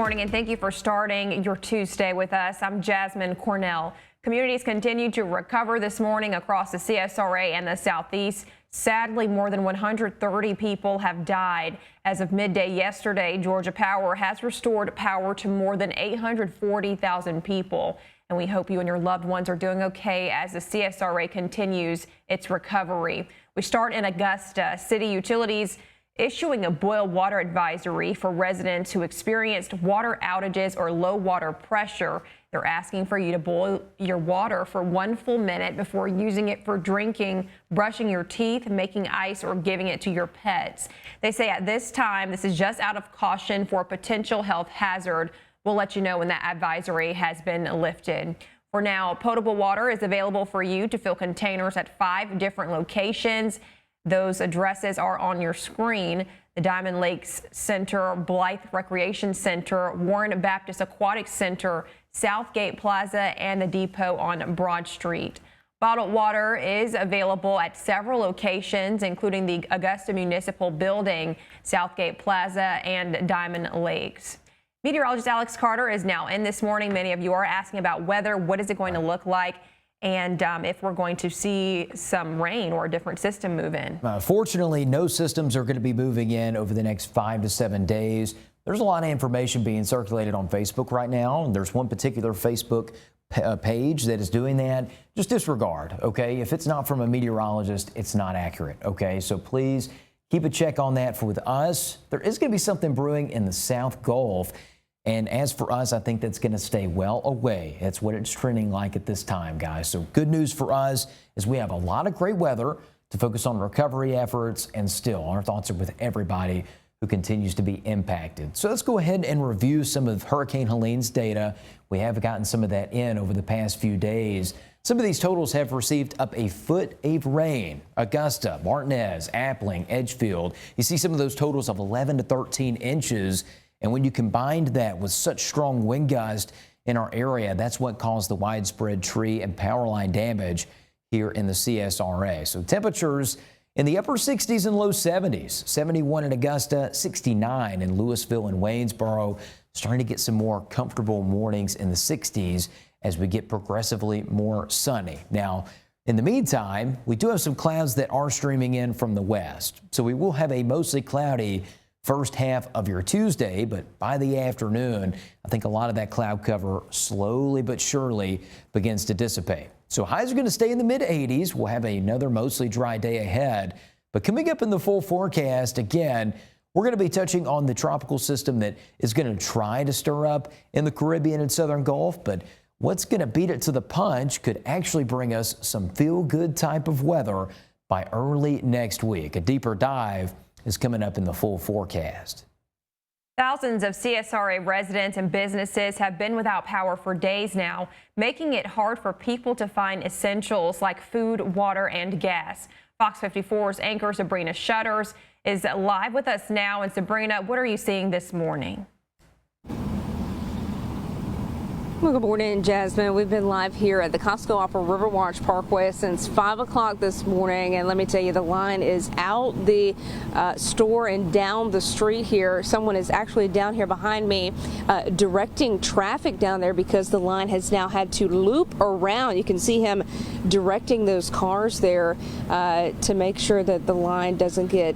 morning, and thank you for starting your Tuesday with us. I'm Jasmyn Cornell. Communities continue to recover this morning across the CSRA and the Southeast. Sadly, more than 130 people have died. As of midday yesterday, Georgia Power has restored power to more than 840,000 people. And we hope you and your loved ones are doing okay as the CSRA continues its recovery. We start in Augusta. City utilities issuing a boil water advisory for residents who experienced water outages or low water pressure. They're asking for you to boil your water for 1 full minute before using it for drinking, brushing your teeth, making ice, or giving it to your pets. They say at this time, this is just out of caution for a potential health hazard. We'll let you know when that advisory has been lifted. For now, potable water is available for you to fill containers at 5 different locations. Those addresses are on your screen: the Diamond Lakes Center, Blythe Recreation Center, Warren Baptist Aquatic Center, Southgate Plaza, and the depot on Broad Street. Bottled water is available at several locations, including the Augusta Municipal Building, Southgate Plaza, and Diamond Lakes. Meteorologist Alex Carter is now in this morning. Many of you are asking about weather. What is it going to look like? And if we're going to see some rain or a different system move in. Fortunately, no systems are going to be moving in over the next 5 to 7 days. There's a lot of information being circulated on Facebook right now. There's one particular Facebook page that is doing that. Just disregard, okay? If it's not from a meteorologist, it's not accurate, okay? So please keep a check on that. For with us, there is going to be something brewing in the South Gulf. And as for us, I think that's going to stay well away. That's what it's trending like at this time, guys. So good news for us is we have a lot of great weather to focus on recovery efforts, and still our thoughts are with everybody who continues to be impacted. So let's go ahead and review some of Hurricane Helene's data. We have gotten some of that in over the past few days. Some of these totals have received up a foot of rain. Augusta, Martinez, Appling, Edgefield. You see some of those totals of 11 to 13 inches. And when you combined that with such strong wind gusts in our area, that's what caused the widespread tree and power line damage here in the CSRA. So temperatures in the upper 60s and low 70s, 71 in Augusta, 69 in Louisville and Waynesboro. Starting to get some more comfortable mornings in the 60s as we get progressively more sunny. Now, in the meantime, we do have some clouds that are streaming in from the west. So we will have a mostly cloudy first half of your Tuesday, but by the afternoon, I think a lot of that cloud cover slowly but surely begins to dissipate. So highs are going to stay in the mid 80s. We'll have another mostly dry day ahead. But coming up in the full forecast, again, we're going to be touching on the tropical system that is going to try to stir up in the Caribbean and Southern Gulf. But what's going to beat it to the punch could actually bring us some feel-good type of weather by early next week. A deeper dive is coming up in the full forecast. Thousands of CSRA residents and businesses have been without power for days now, making it hard for people to find essentials like food, water, and gas. Fox 54's anchor Sabrina Shutters is live with us now. And Sabrina, what are you seeing this morning? Well, good morning, Jasmyn. We've been live here at the Costco Upper Riverwatch Parkway since 5 o'clock this morning. And let me tell you, the line is out the store and down the street here. Someone is actually down here behind me directing traffic down there because the line has now had to loop around. You can see him directing those cars there to make sure that the line doesn't get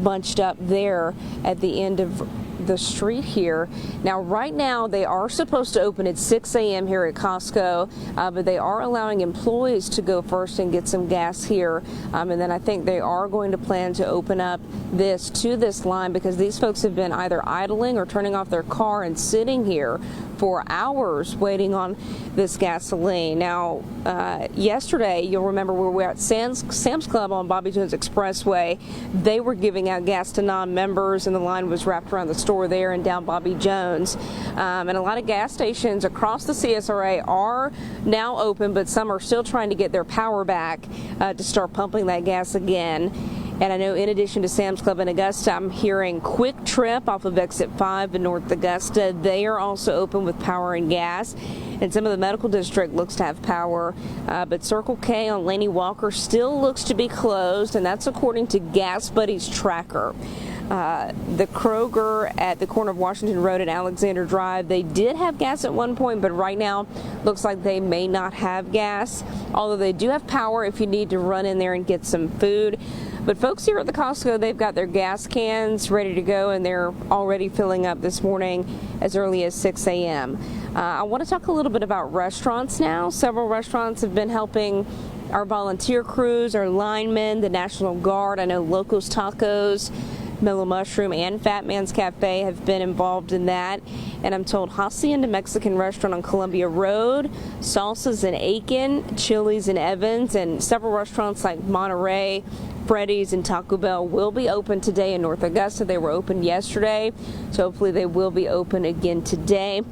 bunched up there at the end of the street here. Now, right now, they are supposed to open at 6 a.m. here at Costco, but they are allowing employees to go first and get some gas here. And then I think they are going to plan to open up this line because these folks have been either idling or turning off their car and sitting here for hours waiting on this gasoline. Now, yesterday, you'll remember we were at Sam's Club on Bobby Jones Expressway. They were giving out gas to non-members, and the line was wrapped around the store there and down Bobby Jones. And a lot of gas stations across the CSRA are now open, but some are still trying to get their power back to start pumping that gas again. And I know in addition to Sam's Club in Augusta, I'm hearing Quick Trip off of Exit 5 in North Augusta. They are also open with power and gas. And some of the medical district looks to have power. But Circle K on Laney Walker still looks to be closed, and that's according to Gas Buddy's tracker. The Kroger at the corner of Washington Road and Alexander Drive, they did have gas at one point, but right now looks like they may not have gas, although they do have power if you need to run in there and get some food. But folks here at the Costco, they've got their gas cans ready to go, and they're already filling up this morning as early as 6 a.m. I want to talk a little bit about restaurants now. Several restaurants have been helping our volunteer crews, our linemen, the National Guard. I know Locos Tacos, Mellow Mushroom, and Fat Man's Cafe have been involved in that. And I'm told Hacienda Mexican Restaurant on Columbia Road, Salsas in Aiken, Chili's in Evans, and several restaurants like Monterey, Freddy's, and Taco Bell will be open today in North Augusta. They were open yesterday, so hopefully they will be open again today.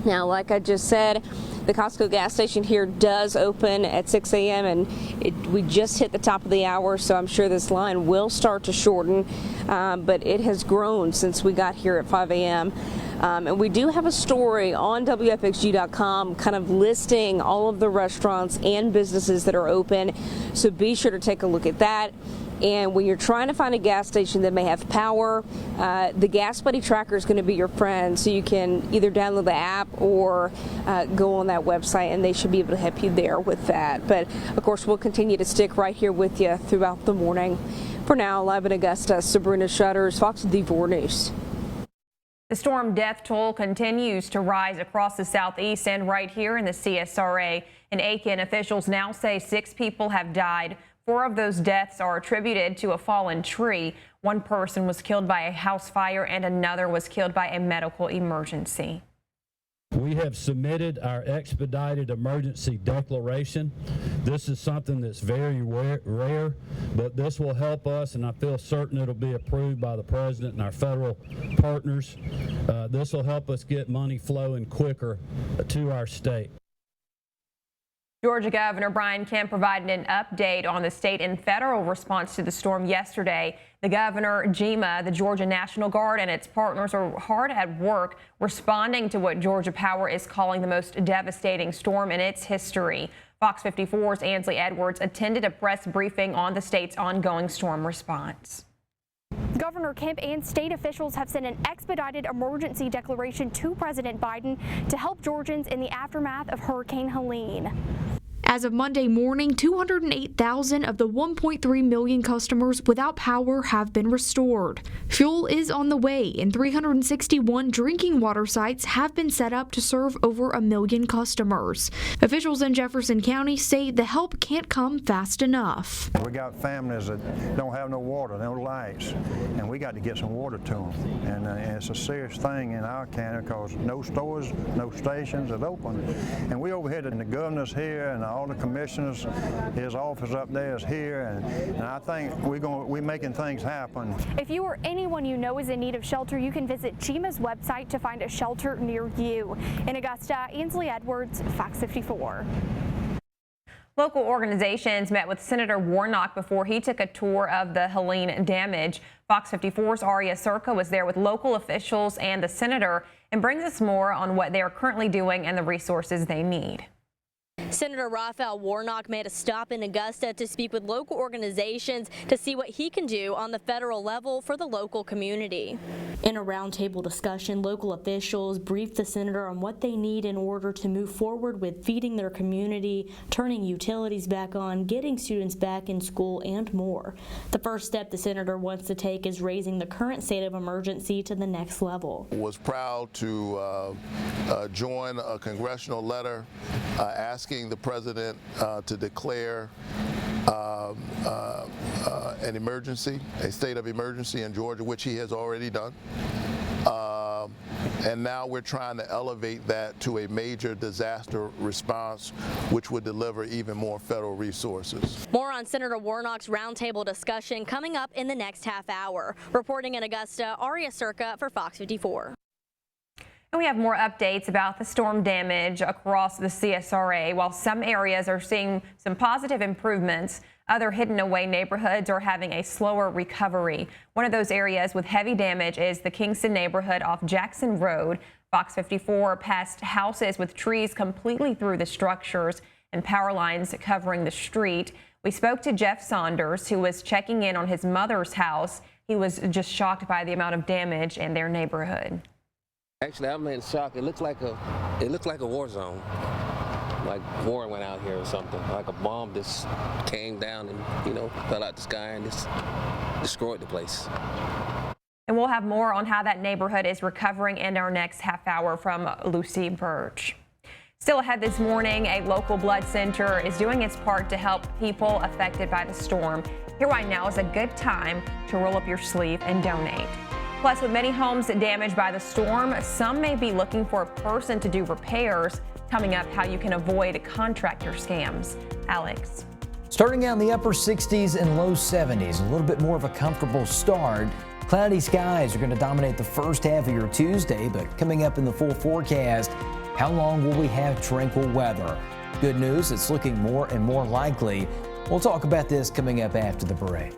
Now, like I just said, the Costco gas station here does open at 6 a.m. and we just hit the top of the hour, so I'm sure this line will start to shorten, but it has grown since we got here at 5 a.m. And we do have a story on WFXG.com kind of listing all of the restaurants and businesses that are open, so be sure to take a look at that. And when you're trying to find a gas station that may have power, the Gas Buddy tracker is going to be your friend. So you can either download the app or go on that website, and they should be able to help you there with that. But of course, we'll continue to stick right here with you throughout the morning. For now, live in Augusta, Sabrina Shutters, Fox 54 News. The storm death toll continues to rise across the southeast and right here in the CSRA. In Aiken, officials now say 6 people have died. 4 of those deaths are attributed to a fallen tree. 1 person was killed by a house fire and another was killed by a medical emergency. We have submitted our expedited emergency declaration. This is something that's very rare, but this will help us, and I feel certain it'll be approved by the president and our federal partners. This will help us get money flowing quicker to our state. Georgia Governor Brian Kemp provided an update on the state and federal response to the storm yesterday. The governor, GEMA, the Georgia National Guard, and its partners are hard at work responding to what Georgia Power is calling the most devastating storm in its history. Fox 54's Ansley Edwards attended a press briefing on the state's ongoing storm response. Governor Kemp and state officials have sent an expedited emergency declaration to President Biden to help Georgians in the aftermath of Hurricane Helene. As of Monday morning, 208,000 of the 1.3 million customers without power have been restored. Fuel is on the way, and 361 drinking water sites have been set up to serve over 1 million customers. Officials in Jefferson County say the help can't come fast enough. We got families that don't have no water, no lights, and we got to get some water to them. And it's a serious thing in our county because no stores, no stations are open. And we over here, and the governor's here, and all the commissioners, his office up there is here, and I think we're making things happen. If you or anyone you know is in need of shelter, you can visit GEMA's website to find a shelter near you. In Augusta, Ansley Edwards, Fox 54. Local organizations met with Senator Warnock before he took a tour of the Helene damage. Fox 54's Aria Circa was there with local officials and the senator and brings us more on what they are currently doing and the resources they need. Senator Raphael Warnock made a stop in Augusta to speak with local organizations to see what he can do on the federal level for the local community. In a roundtable discussion, local officials briefed the senator on what they need in order to move forward with feeding their community, turning utilities back on, getting students back in school, and more. The first step the senator wants to take is raising the current state of emergency to the next level. Was proud to join a congressional letter asking the president to declare an emergency, a state of emergency in Georgia, which he has already done. And now we're trying to elevate that to a major disaster response, which would deliver even more federal resources. More on Senator Warnock's roundtable discussion coming up in the next half hour. Reporting in Augusta, Aria Circa for Fox 54. And we have more updates about the storm damage across the CSRA. While some areas are seeing some positive improvements, other hidden away neighborhoods are having a slower recovery. One of those areas with heavy damage is the Kingston neighborhood off Jackson Road. Fox 54 passed houses with trees completely through the structures and power lines covering the street. We spoke to Jeff Saunders, who was checking in on his mother's house. He was just shocked by the amount of damage in their neighborhood. Actually, I'm in shock. It looks like a war zone. Like war went out here or something. Like a bomb just came down and, fell out the sky and just destroyed the place. And we'll have more on how that neighborhood is recovering in our next half hour from Lucy Birch. Still ahead this morning, a local blood center is doing its part to help people affected by the storm. Here right now is a good time to roll up your sleeve and donate. Plus, with many homes damaged by the storm, some may be looking for a person to do repairs. Coming up, how you can avoid contractor scams. Alex. Starting out in the upper 60s and low 70s, a little bit more of a comfortable start. Cloudy skies are going to dominate the first half of your Tuesday, but coming up in the full forecast, how long will we have tranquil weather? Good news, it's looking more and more likely. We'll talk about this coming up after the break.